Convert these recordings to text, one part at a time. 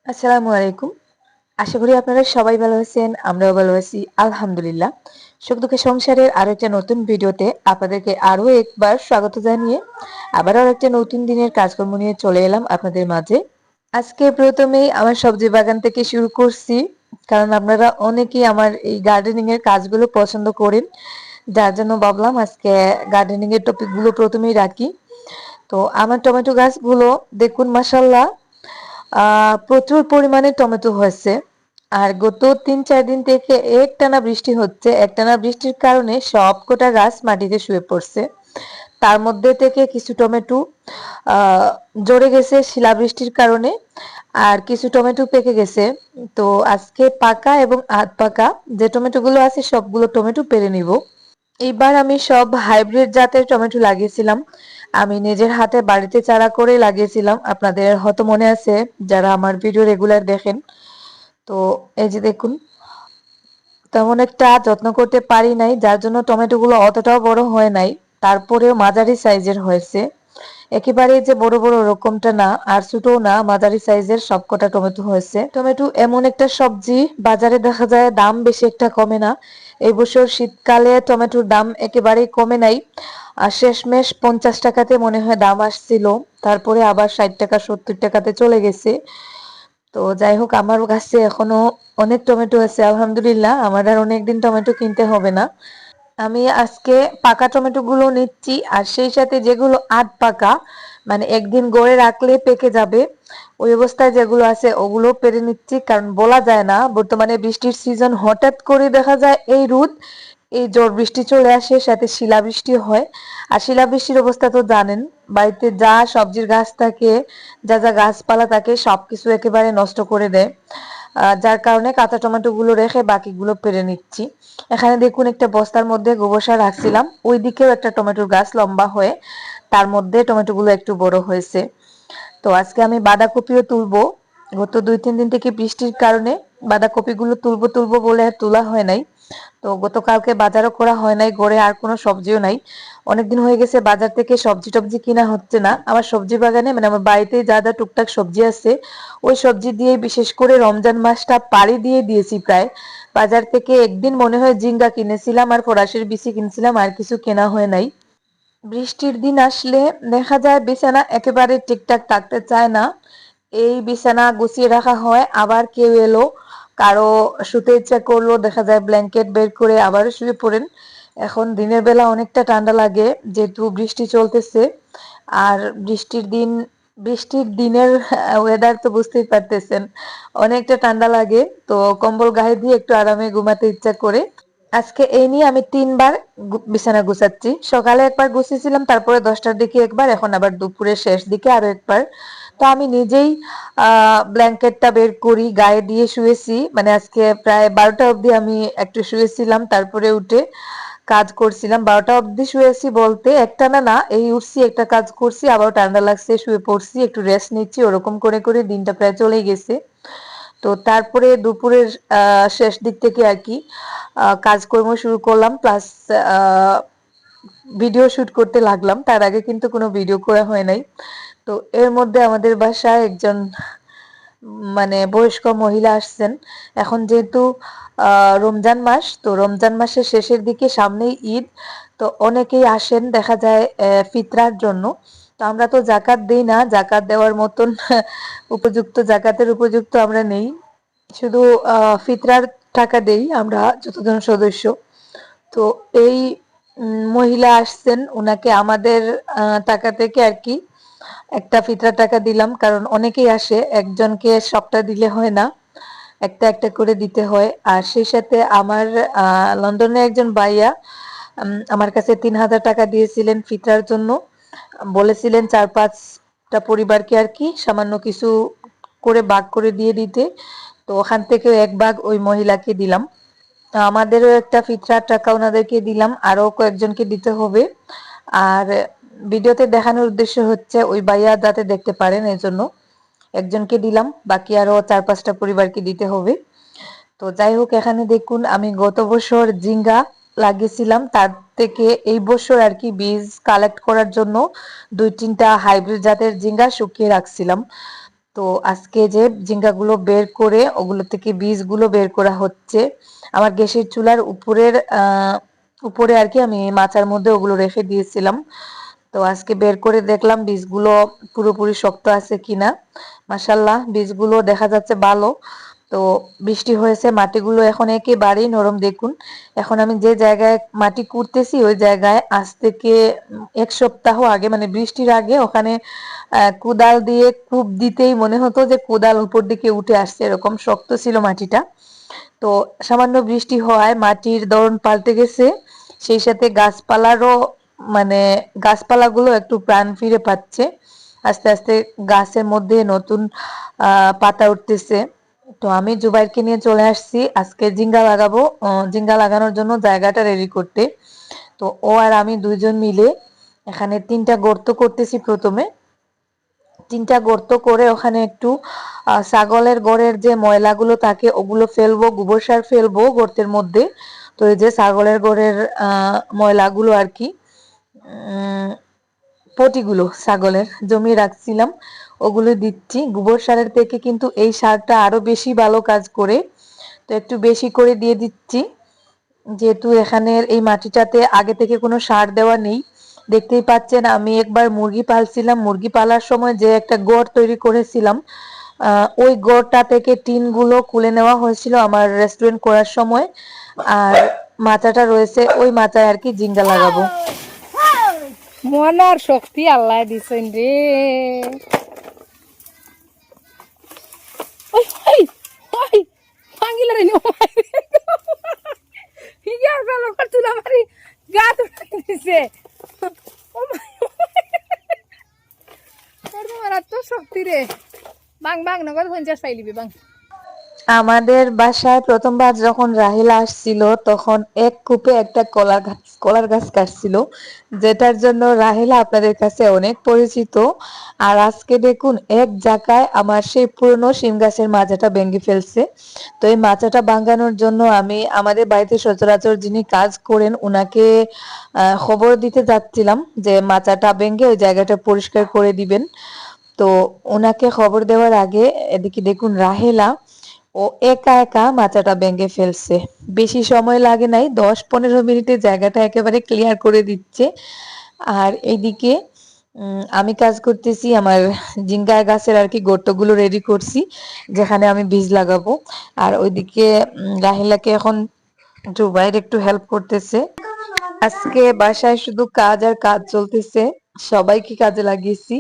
আসসালামু আলাইকুম। আশা করি আপনারা সবাই ভালো আছেন। আমরাও ভালো আছি। আলহামদুলিল্লাহ। সুখ দুঃখে সংসারের আরো একটা নতুন ভিডিওতে আপনাদেরকে আরো একবার স্বাগত জানিয়ে আবারও একটা নতুন দিনের কাজকর্ম নিয়ে চলে এলাম আপনাদের মাঝে। আজকে প্রথমেই আমার সবজি বাগান থেকে শুরু করছি। কারণ আপনারা অনেকেই আমার এই গার্ডেনিং এর কাজগুলো পছন্দ করেন। যার জন্য ভাবলাম আজকে গার্ডেনিং এর টপিক গুলো প্রথমেই রাখি। তো আমার টমেটো গাছগুলো দেখুন মাশাআল্লাহ প্রচুর পরিমাণে টমেটো হয়েছে। আর গত ৩-৪ দিন থেকে একটানা বৃষ্টি হচ্ছে। একটানা বৃষ্টির কারণে সবকটা গাছ মাটিতে শুয়ে পড়ছে। তার মধ্যে থেকে কিছু টমেটো আহ ঝরে গেছে শিলাবৃষ্টির কারণে, আর কিছু টমেটো পেকে গেছে। তো আজকে পাকা এবং আধ পাকা যে টমেটোগুলো আছে সবগুলো টমেটো পেরে নিব। এইবার আমি সব হাইব্রিড জাতের টমেটো লাগিয়েছিলাম। আমি নিজের হাতে বাড়িতে চারা করে লাগিয়েছিলাম। আপনাদের হয়তো মনে আছে যারা আমার ভিডিও রেগুলার দেখেন। তো এই যে দেখুন, তেমন একটা যত্ন করতে পারি নাই, যার জন্য টমেটোগুলো অতটাও বড় হয় নাই। তারপরেও মাঝারি সাইজের হয়েছে। একেবারে যে বড় বড় ওরকমটা না, আর ছোটও না, মাঝারি সাইজের সবকটা টমেটো হয়েছে। টমেটো এমন একটা সবজি, বাজারে দেখা যায় দাম বেশি একটা কমে না। এই বছর শীতকালে টমেটোর দাম একেবারেই কমে নাই। আর শেষমেশ 50 টাকাতে মনে হয় দাম আসছিল। তারপরে আবার 60 টাকা 70 টাকাতে চলে গেছে। তো যাই হোক, আমার কাছে এখনো অনেক টমেটো আছে আলহামদুলিল্লাহ। আমার আর অনেকদিন টমেটো কিনতে হবে না। আমি আজকে পাকা টমেটো গুলো নিচ্ছি, আর সেই সাথে যেগুলো আধ পাকা, মানে একদিন গড়ে রাখলে পেকে যাবে, ওই অবস্থায় যেগুলো আছে ওগুলো পেরে নিচ্ছি। কারণ বলা যায় না, বর্তমানে বৃষ্টির সিজন, হঠাৎ করে দেখা যায় এই রোদ, এই ঝড় বৃষ্টি চলে আসে, সাথে শিলাবৃষ্টি হয়। আর শিলাবৃষ্টির অবস্থা তো জানেন, বাড়িতে যা সবজির গাছ থাকে, যা যা গাছপালা থাকে সবকিছু একেবারে নষ্ট করে দেয়। যার কারণে কাঁচা টমেটো গুলো রেখে বাকিগুলো পেরে নিচ্ছি। এখানে দেখুন, একটা বস্তার মধ্যে গোবর সার রাখছিলাম, ওই দিকেও একটা টমেটোর গাছ লম্বা হয়ে তার মধ্যে টমেটো গুলো একটু বড় হয়েছে। তো আজকে আমি বাঁধাকপিও তুলবো। গত 2-3 দিন থেকে বৃষ্টির কারণে বাঁধাকপি গুলো তুলবো তুলবো বলে আর তোলা হয় নাই। তো গতকালকে বাজারও করা হয় নাই, ঘরে আর কোনো সবজিও নাই। অনেকদিন হয়ে গেছে বাজার থেকে সবজি টবজি কিনা হচ্ছে না। আমার সবজি বাগানে, মানে আমার বাড়িতে যা যা টুকটাক সবজি আছে, ওই সবজি দিয়ে বিশেষ করে রমজান মাসটা পাড়ি দিয়ে দিয়েছি প্রায়। বাজার থেকে একদিন মনে হয় ঝিঙ্গা কিনেছিলাম আর ফরাসির বিচি কিনেছিলাম, আর কিছু কেনা হয় নাই। বৃষ্টির দিন আসলে দেখা যায় বিছানা একেবারে ঠিকঠাক থাকতে চায় না। এই বিছানা গুছিয়ে রাখা হয়, আবার কেউ এলো, কারো শুতে ইচ্ছা করলো, দেখা যায় ব্ল্যাঙ্কেট বের করে আবারও শুয়ে পড়েন। এখন দিনের বেলা অনেকটা ঠান্ডা লাগে, যেহেতু বৃষ্টি চলতেছে। আর বৃষ্টির দিন, বৃষ্টির দিনের ওয়েদার তো বুঝতেই পারতেছেন, অনেকটা ঠান্ডা লাগে। তো কম্বল গায়ে দিয়ে একটু আরামে ঘুমাতে ইচ্ছা করে। আজকে এই নিয়ে আমি 3 বার বিছানা গুছাচ্ছি। সকালে একবার গুছিয়েছিলাম, তারপরে 10টার দিকে একবার, এখন আবার দুপুরের শেষ দিকে আরো একবার। তো আমি নিজেই ব্ল্যাঙ্কেটটা বের করি, গায়ে দিয়ে শুয়েছি। মানে আজকে প্রায় 12টা অবধি আমি একটু শুয়েছিলাম, তারপরে উঠে কাজ করছিলাম। 12টা অবধি শুয়েছি বলতে একটানা না, এই উঠছি একটা কাজ করছি, আবার ঠান্ডা লাগছে শুয়ে পড়ছি, একটু রেস্ট নিচ্ছি, ওরকম করে করে দিনটা প্রায় চলে গেছে। তো তারপরে দুপুরের শেষ দিক থেকে আর কি কাজকর্ম শুরু করলাম, প্লাস ভিডিও শুট করতে লাগলাম। তার আগে কিন্তু কোনো ভিডিও করা হয় নাই। তো এর মধ্যে আমাদের বাসায় একজন মানে বয়স্ক মহিলা আসছেন। এখন যেহেতু রমজান মাস, তো রমজান মাসের শেষের দিকে, সামনেই ঈদ। তো অনেকেই আসেন দেখা যায় ফিতরার জন্য। তো আমরা তো জাকাত দেই না, জাকাত দেওয়ার মতন উপযুক্ত, জাকাতের উপযুক্ত আমরা নেই। শুধু ফিতরার টাকা দেই আমরা যতজন সদস্য। তো এই মহিলা আসছেন, উনাকে আমাদের টাকা থেকে আর কি একটা ফিতরার টাকা দিলাম। কারণ অনেকেই আসে, একজনকে সবটা দিলে হয় না, একটা একটা করে দিতে হয়। আর সেই সাথে আমার লন্ডনে একজন ভাইয়া আমার কাছে 3000 টাকা দিয়েছিলেন ফিতরার জন্য। বলেছিলেন 4-5টা পরিবারকে আর কি সামান্য কিছু করে ভাগ করে দিয়ে দিতে। তো ওখান থেকে এক ভাগ ওই মহিলাকে দিলাম। আমাদেরও একটা ফিতরার টাকা ওনাদেরকে দিলাম, আরো কয়েকজনকে দিতে হবে। আর ভিডিওতে দেখানোর উদ্দেশ্য হচ্ছে ওই ভাইয়া যাতে দেখতে পারেন, এই জন্য একজনকে দিলাম, বাকি আরো 4-5টা পরিবারকে দিতে হবে। তো যাই হোক, এখানে দেখুন, আমি গত বছর ঝিঙ্গা লাগিয়েছিলাম, তার থেকে এই বছর আর কি বীজ কালেক্ট করার জন্য 2-3টা হাইব্রিড জাতের ঝিঙ্গা শুকিয়ে রাখছিলাম। তো তো আজকে যে ঝিঙ্গাগুলো বের করে ওগুলো থেকে বীজগুলো বের করা হচ্ছে। আমার গ্যাসের চুলার উপরে আর কি আমি মাচার মধ্যে ওগুলো রেখে দিয়েছিলাম। তো আজকে বের করে দেখলাম বীজগুলো পুরোপুরি শক্ত আছে কিনা। মাশাল্লাহ বীজগুলো দেখা যাচ্ছে ভালো। তো বৃষ্টি হয়েছে, মাটিগুলো এখন একেবারেই নরম। দেখুন এখন আমি যে জায়গায় মাটি কুড়তেছি ওই জায়গায় আজ থেকে 1 সপ্তাহ আগে মানে বৃষ্টির আগে ওখানে কোদাল দিয়ে কূপ দিতেই মনে হতো যে কোদাল উপর দিকে উঠে আসছে, এরকম শক্ত ছিল মাটিটা। তো সামান্য বৃষ্টি হওয়ায় মাটির ধরন পাল্টে গেছে, সেই সাথে গাছপালারও মানে গাছপালাগুলো একটু প্রাণ ফিরে পাচ্ছে। আস্তে আস্তে গাছের মধ্যে নতুন পাতা উঠতেছে। তো আমি জুবাইরকে নিয়ে চলে আসছি আজকে ঝিঙ্গা লাগাবো, ঝিঙ্গা লাগানোর জন্য জায়গাটা রেডি করতে। তো ও আর আমি দুইজন মিলে এখানে 3টা গর্ত করতেছি। প্রথমে 3টা গর্ত করে ওখানে একটু ছাগলের গোড়ের যে ময়লাগুলো থাকে ওগুলো ফেলবো, গোবর সার ফেলবো গর্তের মধ্যে। তো এই যে ছাগলের গোড়ের ময়লাগুলো আর কি, পটিগুলো ছাগলের জমিয়ে রাখছিলাম ওগুলো দিচ্ছি। গোবর সারের থেকে কিন্তু এই সারটা আরো বেশি ভালো কাজ করে, তো একটু বেশি করে দিয়ে দিচ্ছি। যেহেতু এখানের এই মাটিটাতে আগে থেকে কোনো সার দেওয়া নেই। দেখতেই পাচ্ছেন আমি একবার মুরগি পালছিলাম, মুরগি পালার সময় যে একটা গড় তৈরি করেছিলাম ওই গড়টা থেকে টিনগুলো খুলে নেওয়া হয়েছিল আমার রেস্টুরেন্ট করার সময়। আর মাচাটা রয়েছে ওই মাচায় আর কি ঝিঙ্গা লাগাবো। মনার শক্তি আল্লাহ দিছেন রে। ওই ওই ওই ভাঙিলা রে হিগা গেল তুলা মারি গা তুলে দিছে। ও মার তো শক্তি রে। বাং বাং নগদ 50 পাইলিবি বাং। আমাদের বাসায় প্রথমবার যখন রাহিলা আসছিল তখন এক কূপে একটা কলার গাছ কাটছিল, যেটার জন্য রাহিলা আপনাদের কাছে অনেক পরিচিত। আর আজকে দেখুন এক জায়গায় আমার সেই পুরনো শিম গাছের মাচাটা ভেঙে ফেলছে। তো এই মাচাটা ভাঙানোর জন্য আমি আমাদের বাড়িতে সচরাচর যিনি কাজ করেন ওনাকে খবর দিতে যাচ্ছিলাম যে মাচাটা ভেঙে ওই জায়গাটা পরিষ্কার করে দিবেন। তো ওনাকে খবর দেওয়ার আগে এদিকে দেখুন রাহেলা ও একা একা মাচাটা ভেঙে ফেলছে। বেশি সময় লাগে নাই, 10-15 মিনিটে জায়গাটা একেবারে ক্লিয়ার করে দিচ্ছে। আর এইদিকে আমি কাজ করতেছি আমার ঝিঙ্গা গাছের আর কি গর্তগুলো রেডি করছি যেখানে আমি বীজ লাগাবো। আর ওইদিকে রাহিলাকে এখন জুবাইর একটু হেল্প করতেছে। আজকে বাসায় শুধু কাজ আর কাজ চলতেছে, সবাইকে কাজে লাগিয়েছি।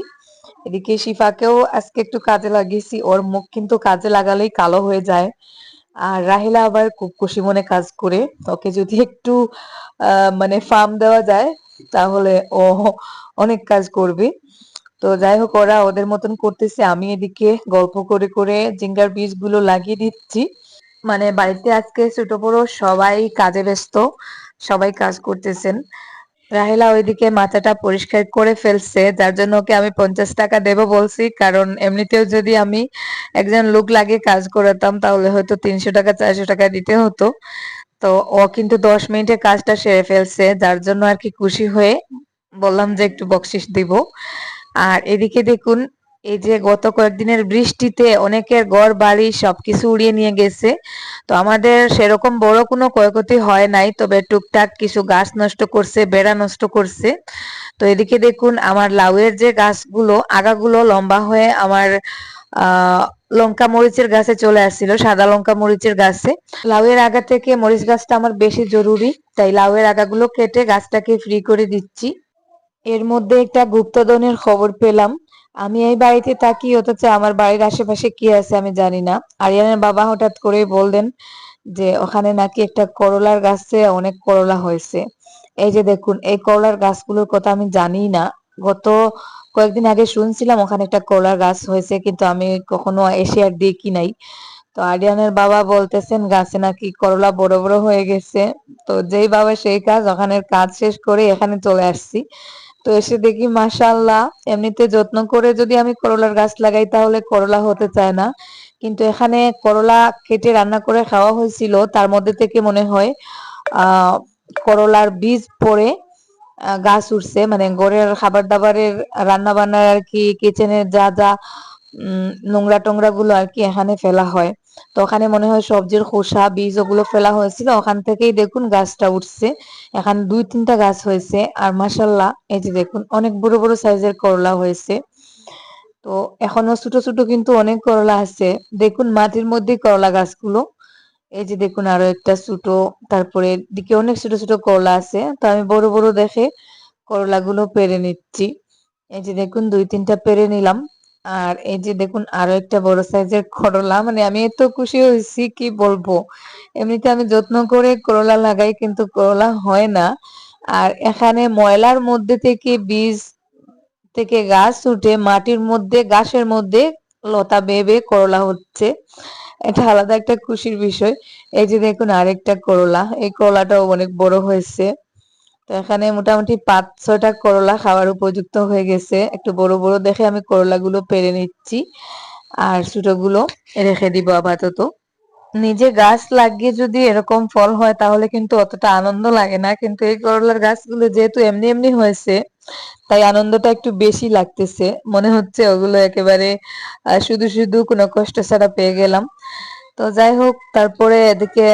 এদিকে শিফাকেও আজকে একটু কাজে লাগিয়েছি, ওর মুখ কিন্তু কাজে লাগালেই কালো হয়ে যায়। আর রাহিলা আবার খুব খুশি মনে কাজ করে, ওকে যদি একটু মানে ফার্ম দেওয়া যায় তাহলে ও অনেক কাজ করবে। তো যাই হোক ওরা ওদের মতন করতেছে, আমি এদিকে গল্প করে করে জিঙ্গার বীজগুলো লাগিয়ে দিচ্ছি। মানে বাড়িতে আজকে ছোট বড় সবাই কাজে ব্যস্ত, সবাই কাজ করতেছেন। রাহেলা ওইদিকে মাথাটা পরিষ্কার করে ফেলছে, যার জন্য ওকে আমি 50 টাকা দেবো বলছি, কারণ এমনিতেও যদি আমি একজন লোক লাগিয়ে কাজ করাতাম তাহলে হয়তো 300 টাকা 400 টাকা দিতে হতো। তো ও কিন্তু 10 মিনিটে কাজটা সেরে ফেলছে, যার জন্য আর কি খুশি হয়ে বললাম যে একটু বকশিস দিব। আর এদিকে দেখুন এই যে গত কয়েকদিনের বৃষ্টিতে অনেকের ঘর বাড়ি সবকিছু উড়িয়ে নিয়ে গেছে। তো আমাদের সেরকম বড় কোনো ক্ষয়ক্ষতি হয় নাই, তবে টুকটাক কিছু গাছ নষ্ট করছে, বেড়া নষ্ট করছে। তো এদিকে দেখুন আমার লাউয়ের যে গাছগুলো আগাগুলো লম্বা হয়ে আমার লঙ্কা মরিচের গাছে চলে আসছিল, সাদা লঙ্কা মরিচের গাছে। লাউয়ের আগা থেকে মরিচ গাছটা আমার বেশি জরুরি, তাই লাউয়ের আগাগুলো কেটে গাছটাকে ফ্রি করে দিচ্ছি। এর মধ্যে একটা গুপ্তধনের খবর পেলাম। আমি এই বাড়িতে থাকি অথচ আমার বাড়ির আশেপাশে কি আছে আমি জানি না। আরিয়ানের বাবা হঠাৎ করেই বললেন যে ওখানে নাকি একটা করলার গাছে অনেক করলা হয়েছে। এই যে দেখুন এই করলার গাছগুলোর কথা আমি জানি না। গত কয়েকদিন আগে শুনছিলাম ওখানে একটা করলার গাছ হয়েছে, কিন্তু আমি কখনো এসে আর দেখি নাই। তো আরিয়ানের বাবা বলতেছেন গাছে নাকি করলা বড় বড় হয়ে গেছে। তো যেই বাবা সেই কাজ, ওখানের কাজ শেষ করে এখানে চলে আসছি। তো এসে দেখি মাশাআল্লাহ, এমনিতে যত্ন করে যদি আমি করলার গাছ লাগাই তাহলে করলা হতে চায় না, কিন্তু এখানে করলা কেটে রান্না করে খাওয়া হয়েছিল, তার মধ্যে থেকে মনে হয় আহ করলার বীজ পড়ে গাছ উঠছে। মানে ঘরের খাবার দাবারের রান্না বান্নার আর কি কিচেনের যা যা নোংরা টোংরা গুলো আর কি এখানে ফেলা হয়। তো ওখানে মনে হয় সবজির খোসা বীজ ওগুলো ফেলা হয়েছিল, ওখান থেকেই দেখুন গাছটা উঠছে। এখানে 2-3টা গাছ হয়েছে আর মাশাল্লাহ এই যে দেখুন অনেক বড় বড় সাইজের করলা হয়েছে। তো এখনো ছোট ছোট কিন্তু অনেক করলা আছে। দেখুন মাটির মধ্যে করলা গাছগুলো। এই যে দেখুন আরো একটা ছোট, তারপরে দিকে অনেক ছোট ছোট করলা আছে। তো আমি বড় বড় দেখে করলাগুলো পেরে নিচ্ছি। এই যে দেখুন 2-3টা পেরে নিলাম। আর এই যে দেখুন আরো একটা বড় সাইজের করলা, মানে আমি এত খুশি হয়েছি কি বলবো। এমনিতে আমি যত্ন করে করলা লাগাই কিন্তু করলা হয় না। আর এখানে ময়লার মধ্যে থেকে বীজ থেকে গাছ উঠে মাটির মধ্যে ঘাসের মধ্যে লতা বেয়ে বেয়ে করলা হচ্ছে। এটা আলাদা একটা খুশির বিষয়। এই যে দেখুন আরেকটা করলা, এই করলাটাও অনেক বড় হয়েছে। তো এখানে মোটামুটি 5-6টা করলা খাওয়ার উপযুক্ত হয়ে গেছে। একটু বড় বড় দেখে আমি করলাগুলো পেরে নিচ্ছি আর ছোটগুলো রেখে দিব আপাতত। নিজে গাছ লাগিয়ে যদি এরকম ফল হয় তাহলে কিন্তু অতটা আনন্দ লাগে না, কিন্তু এই করলার গাছগুলো যেহেতু এমনি এমনি হয়েছে তাই আনন্দটা একটু বেশি লাগতেছে। মনে হচ্ছে ওগুলো একেবারে শুধু শুধু কোনো কষ্ট ছাড়া পেয়ে গেলাম। তো যাই হোক, তারপরে এদিকে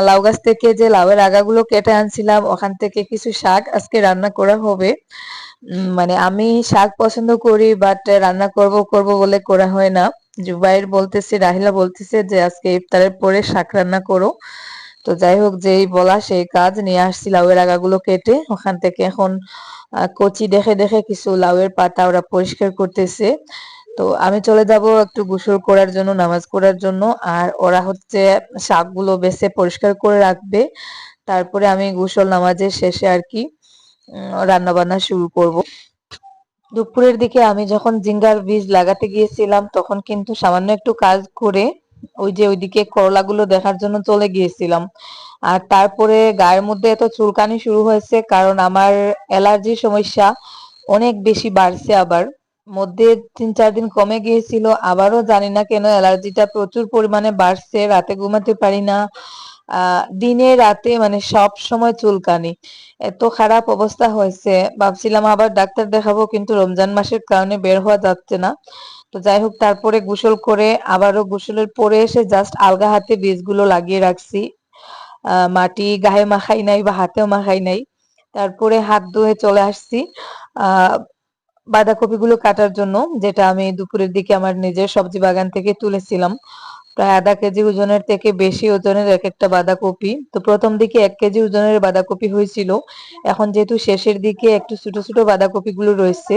লাউ গাছ থেকে যে লাউয়ের আগাগুলো কেটে আনছিলাম ওখান থেকে কিছু শাক আজকে রান্না করা হবে। মানে আমি শাক পছন্দ করি বাট রান্না করব করব বলে করা হয় না। জুবাইর বলতেছে, রাহিলা বলতেছে যে আজকে ইফতারের পরে শাক রান্না করো। তো যাই হোক, যেই বলা সেই কাজ, নিয়ে আসছি লাউয়ের আগাগুলো কেটে ওখান থেকে। এখন কচি দেখে দেখে কিছু লাউয়ের পাতা ওরা পরিষ্কার করতেছে। তো আমি চলে যাব একটু গোসল করার জন্য, নামাজ পড়ার জন্য। আর ওরা হচ্ছে শাকগুলো বেছে পরিষ্কার করে রাখবে। তারপরে আমি গোসল নামাজের শেষে আর কি রান্না বান্না শুরু করব। দুপুরের দিকে আমি যখন জিঙ্গার বীজ লাগাতে গিয়েছিলাম তখন কিন্তু সামান্য একটু কাজ করে ওই যে ওইদিকে করলাগুলো দেখার জন্য চলে গিয়েছিলাম। আর তারপরে গায়ের মধ্যে এত চুলকানি শুরু হয়েছে কারণ আমার অ্যালার্জির সমস্যা অনেক বেশি বাড়ছে। আবার মধ্যে 3-4 দিন কমে গিয়েছিল, আবারও জানি না কেন অ্যালার্জিটা প্রচুর পরিমাণে বাড়ছে। রাতে ঘুমাতে পারি না, দিনে রাতে মানে সব সময় চুলকানি। এত খারাপ অবস্থা হয়েছে, ভাবছিলাম আবার ডাক্তার দেখাবো কিন্তু রমজান মাসের কারণে বের হওয়া যাচ্ছে না। তো যাই হোক, তারপরে গোসল করে আবারও গোসলের পরে এসে জাস্ট আলগা হাতে বীজগুলো লাগিয়ে রাখছি। মাটি গায়ে মাখাই নাই বা হাতেও মাখাই নাই। তারপরে হাত ধুয়ে চলে আসছি আহ বাঁধাকপিগুলো কাটার জন্য, যেটা আমি দুপুরের দিকে আমার নিজের সবজি বাগান থেকে তুলেছিলাম। প্রায় আধা কেজি ওজনের থেকে বেশি ওজনের এক একটা বাঁধাকপি। তো প্রথম দিকে 1 কেজি ওজনের বাঁধাকপি হয়েছিল, এখন যেহেতু শেষের দিকে একটু ছোট ছোট বাঁধাকপি গুলো রয়েছে,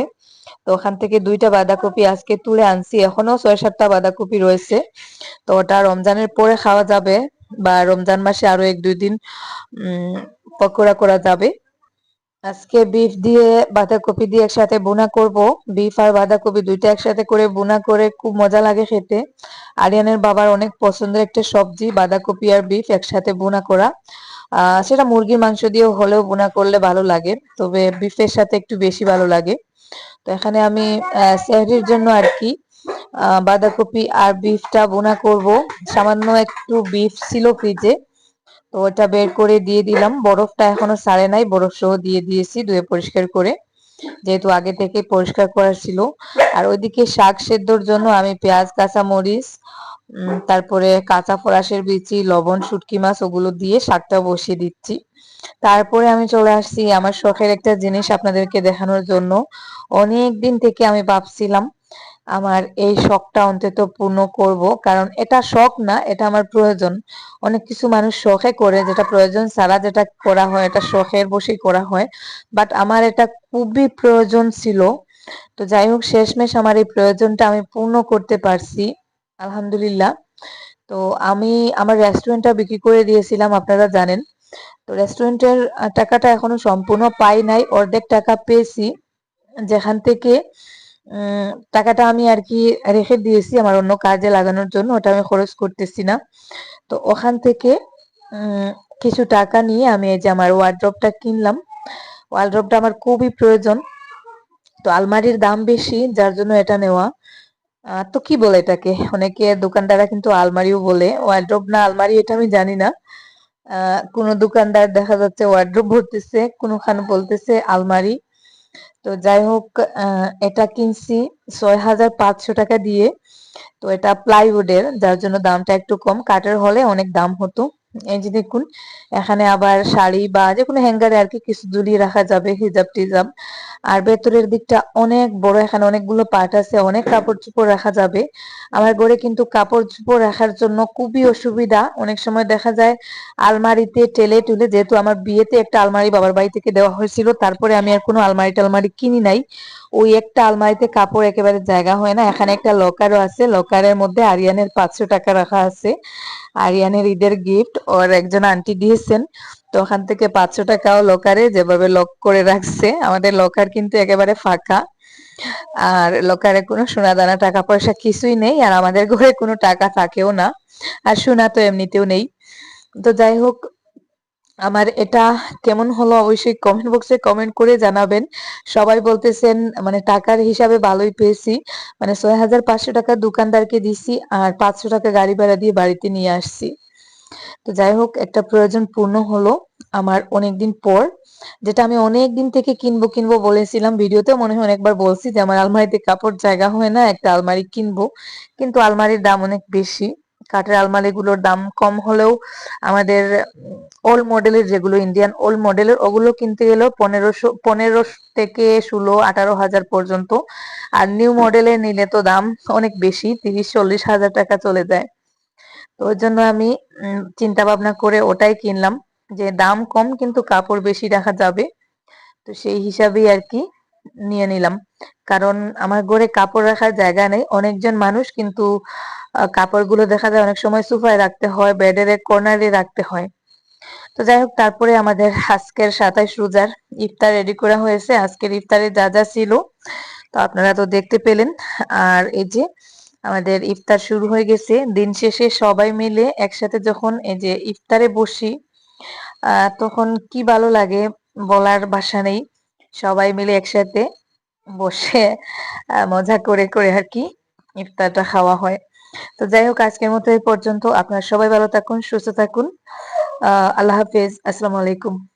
তো ওখান থেকে 2টা বাঁধাকপি আজকে তুলে আনছি। এখনো 6-7টা বাঁধাকপি রয়েছে। তো ওটা রমজানের পরে খাওয়া যাবে বা রমজান মাসে আরো 1-2 দিন পকোড়া করা যাবে। আজকে বিফ দিয়ে বাঁধাকপি দিয়ে একসাথে বোনা করব। বিফ আর বাঁধাকপি দুইটা একসাথে করে বোনা করে খুব মজা লাগে খেতে। আরিয়ানের বাবার অনেক পছন্দের একটা সবজি বাঁধাকপি আর বিফ একসাথে বোনা করা। সেটা মুরগির মাংস দিয়েও হলেও বোনা করলে ভালো লাগে, তবে বিফের সাথে একটু বেশি ভালো লাগে। তো এখানে আমি সেহরির জন্য আর কি বাঁধাকপি আর বিফটা বোনা করব। সামান্য একটু বিফ ছিল ফ্রিজে, তো ওটা বের করে দিয়ে দিলাম। বরফটা এখনো ছাড়ে নাই, বরফ সহ দিয়ে দিয়েছি ধুয়ে পরিষ্কার করে, যেহেতু আগে থেকে পরিষ্কার করা ছিল। আর ওইদিকে শাক সেদ্ধর জন্য আমি পেঁয়াজ, কাঁচা মরিচ, তারপরে কাঁচা ফরাসের বিচি, লবণ, শুটকি মাছ ওগুলো দিয়ে শাকটা বসিয়ে দিচ্ছি। তারপরে আমি চলে আসছি আমার শখের একটা জিনিস আপনাদেরকে দেখানোর জন্য। অনেক দিন থেকে আমি ভাবছিলাম আমার এই শখটা অন্তত পূর্ণ করব, কারণ এটা শখ না, এটা আমার প্রয়োজন। অনেক কিছু মানুষ শখে করে, যেটা প্রয়োজন ছাড়া যেটা করা হয় এটা শখের বসেই করা হয়, বাট আমার এটা খুবই প্রয়োজন ছিল। তো যাই হোক, শেষমেশ আমার এই প্রয়োজনটা আমি পূর্ণ করতে পারছি, আলহামদুলিল্লাহ। তো আমি আমার রেস্টুরেন্টটা বিক্রি করে দিয়েছিলাম, আপনারা জানেন। তো রেস্টুরেন্টের টাকাটা এখনো সম্পূর্ণ পাই নাই, অর্ধেক টাকা পেয়েছি, যেখান থেকে টাকাটা আমি আর কি রেখে দিয়েছি আমার অন্য কাজে লাগানোর জন্য, ওটা আমি খরচ করতেছি না। তো ওখান থেকে উম কিছু টাকা নিয়ে আমি এই যে আমার ওয়ার্ড্রপটা কিনলাম। ওয়ার্ড্রপটা আমার খুবই প্রয়োজন। তো আলমারির দাম বেশি, যার জন্য এটা নেওয়া। তো কি বলে এটাকে, অনেকে দোকানদাররা কিন্তু আলমারিও বলে, ওয়ার্ড্রপ না আলমারি এটা আমি জানি না। কোন দোকানদার দেখা যাচ্ছে ওয়ার্ড্রপ বলতেছে, কোনখানে বলতেছে আলমারি। তো যাই হোক, এটা কিনছি 6,500 টাকা দিয়ে। তো এটা প্লাইউডের, যার জন্য দামটা একটু কম, কাঠের হলে অনেক দাম হতো। এই যে দেখুন, এখানে আবার শাড়ি বা যে কোনো হ্যাঙ্গারে আর কি কিছু ঝুলিয়ে রাখা যাবে, হিজাব টিজাব। আর ভেতরের দিকটা অনেক বড়, এখানে অনেকগুলো পার্ট আছে, অনেক কাপড় চোপড় রাখা যাবে। আমার ঘরে কিন্তু কাপড় চোপড় রাখার জন্য খুবই অসুবিধা, অনেক সময় দেখা যায় আলমারিতে টেলে টুলে, যেহেতু আমার বিয়েতে একটা আলমারি বাবার বাড়ি থেকে দেওয়া হয়েছিল, তারপরে আমি আর কোনো আলমারি টালমারি কিনি নাই। ওই একটা আলমারিতে কাপড় একেবারে জায়গা হয় না। এখানে একটা লকারও আছে, লকারের মধ্যে আরিয়ানের 500 টাকা রাখা আছে। আরিয়ানের ঈদের গিফট ওর একজন আন্টি দিয়েছেন, তো ওখান থেকে 500 টাকাও লকারে যেভাবে লক করে রাখছে। আমাদের লকার কিন্তু একেবারে ফাঁকা, আর লকারে কোনো সোনা দানা টাকা পয়সা কিছুই নেই, আর আমাদের ঘরে কোনো টাকা থাকেও না, আর সোনা তো এমনিতেও নেই। তো যাই হোক, আমার এটা কেমন হলো অবশ্যই কমেন্ট বক্সে কমেন্ট করে জানাবেন। সবাই বলতেছেন মানে টাকার হিসাবে ভালোই পেয়েছি, মানে 6,500 টাকা দোকানদারকে দিছি আর 500 টাকা গাড়ি ভাড়া দিয়ে বাড়িতে নিয়ে আসছি। তো যাই হোক, একটা প্রয়োজন পূর্ণ হলো আমার অনেকদিন পর, যেটা আমি অনেক দিন থেকে কিনবো কিনবো বলেছিলাম, ভিডিওতেও মনে হয় অনেকবার বলছি যে আমার আলমারিতে কাপড় জায়গা হয় না, একটা আলমারি কিনবো। কিন্তু আলমারির দাম অনেক বেশি। কাঠের আলমারিগুলোর দাম কম হলেও আমাদের ওল্ড মডেলের, যেগুলো ইন্ডিয়ান ওল্ড মডেলের, ওগুলো কিনতে গেলেও 1500 থেকে 16-18 হাজার পর্যন্ত। আর নিউ মডেলের নিলে তো দাম অনেক বেশি, 30-40 হাজার টাকা চলে যায়। তো ওই জন্য আমি চিন্তা ভাবনা করে ওটাই কিনলাম, যে দাম কম কিন্তু কাপড় বেশি রাখা যাবে। তো সেই হিসাবেই আর কি নিয়ে নিলাম। কারণ আমার ঘরে কাপড় রাখার জায়গা নেই, অনেকজন মানুষ কিন্তু কাপড়গুলো দেখা যায় অনেক সময় সোফায় রাখতে হয়, বেডের এক কর্নারে রাখতে হয়। তো যাই হোক, তারপরে আমাদের আজকের 27 রোজার ইফতার রেডি করা হয়েছে। আজকের ইফতারে যা যা ছিল তো আপনারা তো দেখতে পেলেন। আর এই যে আমাদের ইফতার শুরু হয়ে গেছে। দিন শেষে সবাই মিলে একসাথে যখন এই যে ইফতারে বসি, তখন কি ভালো লাগে বলার ভাষা নেই। সবাই মিলে একসাথে বসে মজা করে করে আর কি ইফতারটা খাওয়া হয়। তো যাই হোক, আজকের মতো এই পর্যন্ত। আপনারা সবাই ভালো থাকুন, সুস্থ থাকুন। আল্লাহ হাফেজ, আসসালামু আলাইকুম।